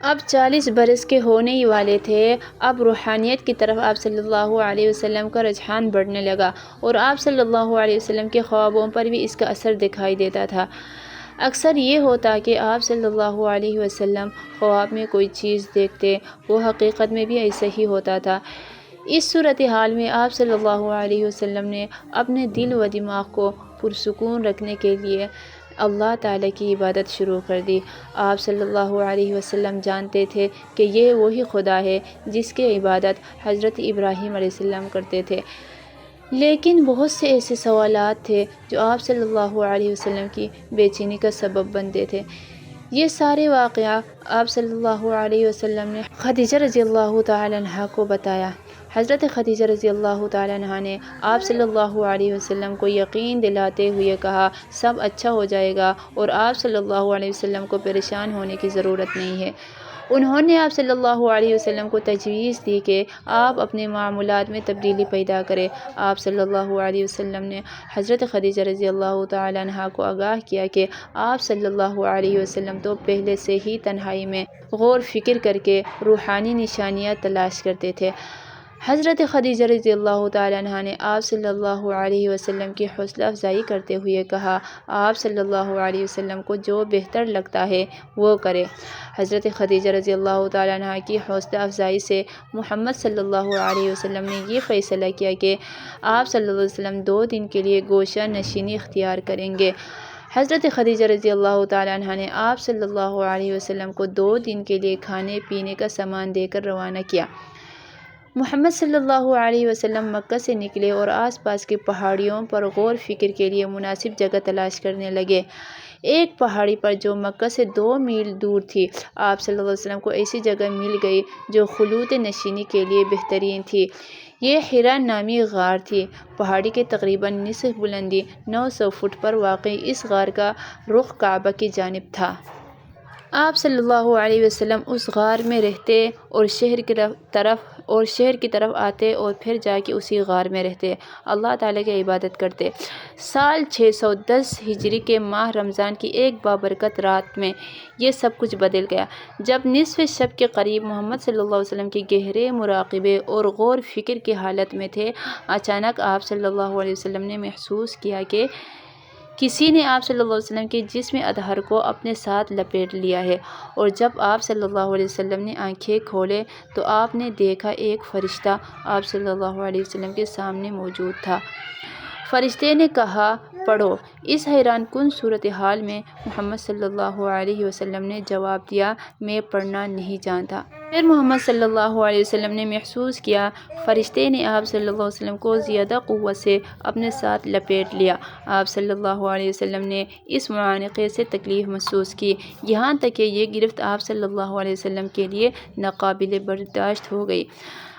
اب 40 برس کے ہونے ہی والے تھے۔ اب روحانیت کی طرف آپ صلی اللہ علیہ وسلم کا رجحان بڑھنے لگا اور آپ صلی اللہ علیہ وسلم کے خوابوں پر بھی اس کا اثر دکھائی دیتا تھا۔ اکثر یہ ہوتا کہ آپ صلی اللہ علیہ وسلم خواب میں کوئی چیز دیکھتے، وہ حقیقت میں بھی ایسا ہی ہوتا تھا۔ اس صورتحال میں آپ صلی اللہ علیہ وسلم نے اپنے دل و دماغ کو پرسکون رکھنے کے لیے اللہ تعالیٰ کی عبادت شروع کر دی۔ آپ صلی اللہ علیہ وسلم جانتے تھے کہ یہ وہی خدا ہے جس کی عبادت حضرت ابراہیم علیہ السلام کرتے تھے، لیکن بہت سے ایسے سوالات تھے جو آپ صلی اللہ علیہ وسلم کی بے چینی کا سبب بنتے تھے۔ یہ سارے واقعہ آپ صلی اللہ علیہ وسلم نے خدیجہ رضی اللہ تعالیٰ عنہا کو بتایا۔ حضرت خدیجہ رضی اللہ تعالیٰ عنہا نے آپ صلی اللہ علیہ وسلم کو یقین دلاتے ہوئے کہا، سب اچھا ہو جائے گا اور آپ صلی اللہ علیہ وسلم کو پریشان ہونے کی ضرورت نہیں ہے۔ انہوں نے آپ صلی اللہ علیہ وسلم کو تجویز دی کہ آپ اپنے معمولات میں تبدیلی پیدا کریں۔ آپ صلی اللہ علیہ وسلم نے حضرت خدیجہ رضی اللہ تعالیٰ عنہا کو آگاہ کیا کہ آپ صلی اللہ علیہ وسلم تو پہلے سے ہی تنہائی میں غور فکر کر کے روحانی نشانیاں تلاش کرتے تھے۔ حضرت خدیجہ رضی اللہ تعالیٰ عنہا نے آپ صلی اللہ علیہ وسلم کی حوصلہ افزائی کرتے ہوئے کہا، آپ صلی اللہ علیہ وسلم کو جو بہتر لگتا ہے وہ کرے۔ حضرت خدیجہ رضی اللہ تعالیٰ عنہا کی حوصلہ افزائی سے محمد صلی اللہ علیہ وسلم نے یہ فیصلہ کیا کہ آپ صلی اللہ علیہ وسلم 2 دن کے لیے گوشہ نشینی اختیار کریں گے۔ حضرت خدیجہ رضی اللہ تعالیٰ عنہا نے آپ صلی اللہ علیہ وسلم کو 2 دن کے لیے کھانے پینے کا سامان دے کر روانہ کیا۔ محمد صلی اللہ علیہ وسلم مکہ سے نکلے اور آس پاس کی پہاڑیوں پر غور فکر کے لیے مناسب جگہ تلاش کرنے لگے۔ ایک پہاڑی پر جو مکہ سے 2 میل دور تھی، آپ صلی اللہ علیہ وسلم کو ایسی جگہ مل گئی جو خلوت نشینی کے لیے بہترین تھی۔ یہ حرا نامی غار تھی۔ پہاڑی کے تقریباً نصف بلندی 900 فٹ پر واقع اس غار کا رخ کعبہ کی جانب تھا۔ آپ صلی اللہ علیہ وسلم اس غار میں رہتے اور شہر کی طرف آتے اور پھر جا کے اسی غار میں رہتے، اللہ تعالیٰ کی عبادت کرتے۔ سال 610 ہجری کے ماہ رمضان کی ایک بابرکت رات میں یہ سب کچھ بدل گیا۔ جب نصف شب کے قریب محمد صلی اللہ علیہ وسلم کے گہرے مراقبے اور غور فکر کی حالت میں تھے، اچانک آپ صلی اللہ علیہ وسلم نے محسوس کیا کہ کسی نے آپ صلی اللہ علیہ وسلم کے جسم اطہر کو اپنے ساتھ لپیٹ لیا ہے، اور جب آپ صلی اللہ علیہ وسلم نے آنکھیں کھولے تو آپ نے دیکھا ایک فرشتہ آپ صلی اللہ علیہ وسلم کے سامنے موجود تھا۔ فرشتے نے کہا، پڑھو۔ اس حیران کن صورتحال میں محمد صلی اللہ علیہ وسلم نے جواب دیا، میں پڑھنا نہیں جانتا۔ پھر محمد صلی اللہ علیہ وسلم نے محسوس کیا فرشتے نے آپ صلی اللہ علیہ وسلم کو زیادہ قوت سے اپنے ساتھ لپیٹ لیا۔ آپ صلی اللہ علیہ وسلم نے اس معانقے سے تکلیف محسوس کی، یہاں تک کہ یہ گرفت آپ صلی اللہ علیہ وسلم کے لیے ناقابل برداشت ہو گئی۔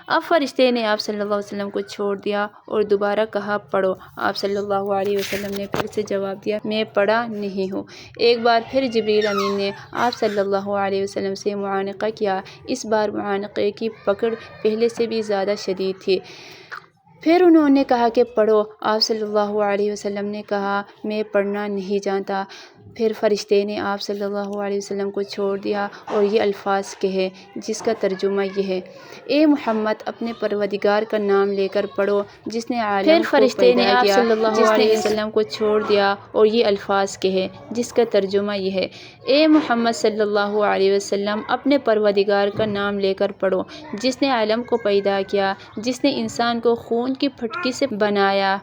اب فرشتے نے آپ صلی اللہ علیہ وسلم کو چھوڑ دیا اور دوبارہ کہا، پڑھو۔ آپ صلی اللہ علیہ وسلم نے پھر سے جواب دیا، میں پڑھا نہیں ہوں۔ ایک بار پھر جبریل امین نے آپ صلی اللہ علیہ وسلم سے معانقہ کیا۔ اس بار معانقے کی پکڑ پہلے سے بھی زیادہ شدید تھی۔ پھر انہوں نے کہا کہ پڑھو۔ آپ صلی اللہ علیہ وسلم نے کہا، میں پڑھنا نہیں جانتا۔ پھر فرشتے نے آپ صلی اللہ علیہ وسلم کو چھوڑ دیا اور یہ الفاظ کہے جس کا ترجمہ یہ ہے، اے محمد اپنے پروردگار کا نام لے کر پڑھو جس نے عالم کو پیدا کیا۔ پھر فرشتے نے آپ صلی اللہ علیہ وسلم کو چھوڑ دیا اور یہ الفاظ کہے جس کا ترجمہ یہ ہے، اے محمد صلی اللہ علیہ وسلم اپنے پروردگار کا نام لے کر پڑھو جس نے عالم کو پیدا کیا، جس نے انسان کو خون کی پھٹکی سے بنایا۔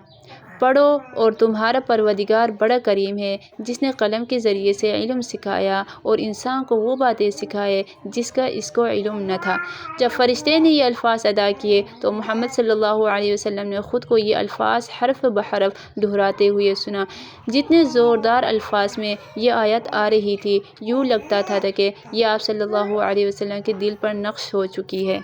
پڑھو، اور تمہارا پروردگار بڑا کریم ہے جس نے قلم کے ذریعے سے علم سکھایا اور انسان کو وہ باتیں سکھائے جس کا اس کو علم نہ تھا۔ جب فرشتے نے یہ الفاظ ادا کیے تو محمد صلی اللہ علیہ وسلم نے خود کو یہ الفاظ حرف بحرف دہراتے ہوئے سنا۔ جتنے زوردار الفاظ میں یہ آیت آ رہی تھی، یوں لگتا تھا کہ یہ آپ صلی اللہ علیہ وسلم کے دل پر نقش ہو چکی ہے۔